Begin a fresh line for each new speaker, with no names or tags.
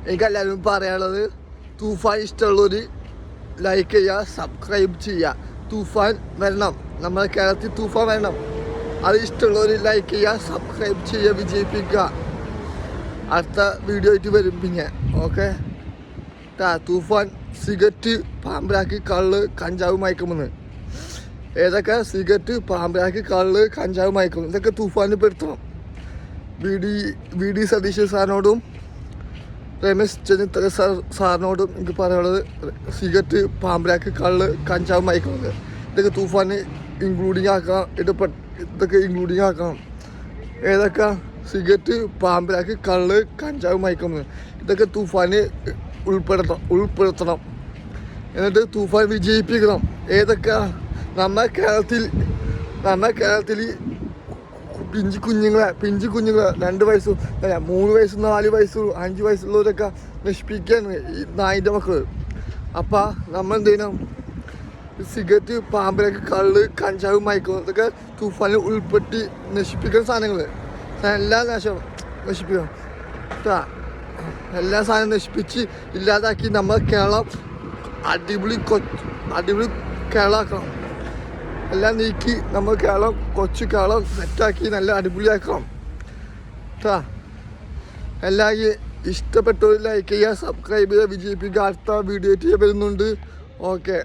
എനിക്കെല്ലാവരും പറയാനുള്ളത് തൂഫാൻ ഇഷ്ടമുള്ളവർ ലൈക്ക് ചെയ്യുക, സബ്സ്ക്രൈബ് ചെയ്യുക. തൂഫാൻ വരണം, നമ്മുടെ കേരളത്തിൽ തൂഫാൻ വരണം. അത് ഇഷ്ടമുള്ളവർ ലൈക്ക് ചെയ്യുക, സബ്സ്ക്രൈബ് ചെയ്യുക, വിജയിപ്പിക്കുക. അടുത്ത വീഡിയോ ആയിട്ട് വരും പിന്നെ. ഓക്കെ. തൂഫാൻ സിഗരറ്റ്, പാമ്പ്രാക്ക്, കള്ള്, കഞ്ചാവ് മയക്കുമെന്ന്. ഏതൊക്കെ സിഗരറ്റ്, പാമ്പ്രാക്ക്, കള്ള്, കഞ്ചാവ് മയക്കും, ഇതൊക്കെ തൂഫാന് പെടുത്തണം. വി ഡി സതീശൻ സാറിനോടും രമേശ് ചെന്നിത്തല സാറിനോടും എനിക്ക് പറയാനുള്ളത് സിഗരറ്റ്, പാമ്പ്രാക്ക്, കള്ള്, കഞ്ചാവ് മയക്കുന്നത് ഇതൊക്കെ തൂഫാന് ഇൻക്ലൂഡിങ് ആക്കണം. ഇതൊക്കെ ഇൻക്ലൂഡിങ് ആക്കണം. ഏതൊക്കെ സിഗരറ്റ്, പാമ്പ്രാക്ക്, കള്ള്, കഞ്ചാവ് മയക്കുന്നത് ഇതൊക്കെ തൂഫാന് ഉൾപ്പെടുത്തണം. എന്നിട്ട് തൂഫാൻ വിജയിപ്പിക്കണം. ഏതൊക്കെ നമ്മുടെ കേരളത്തിൽ പിഞ്ചു കുഞ്ഞുങ്ങളെ 2 വയസ്സും 3 വയസ്സും 4 വയസ്സും 5 വയസ്സുള്ളവരൊക്കെ നശിപ്പിക്കുകയാണ് ഈ നായിൻ്റെ മക്കൾ. അപ്പം നമ്മൾ എന്ത് ചെയ്യണം? സിഗരറ്റ്, പാമ്പിലൊക്കെ, കള്ള്, കഞ്ചാവ് മയക്കും ഇതൊക്കെ തൂഫാനിൽ ഉൾപ്പെട്ടി നശിപ്പിക്കുന്ന സാധനങ്ങൾ. എല്ലാ നശിപ്പിക്കണം. എല്ലാ സാധനവും നശിപ്പിച്ച് ഇല്ലാതാക്കി നമ്മൾ കേരളം അടിപൊളി കേരളമാക്കണം. എല്ലാം നീക്കി നമ്മൾ കൊച്ചു കേരളം സെറ്റാക്കി നല്ല അടിപൊളിയാക്കണം. എല്ലാവരും ഇഷ്ടപ്പെട്ടവർ ലൈക്ക് ചെയ്യുക, സബ്സ്ക്രൈബ് ചെയ്യുക, വിജയിപ്പിക്കുക. അടുത്ത വീഡിയോ വരുന്നുണ്ട്. ഓക്കെ.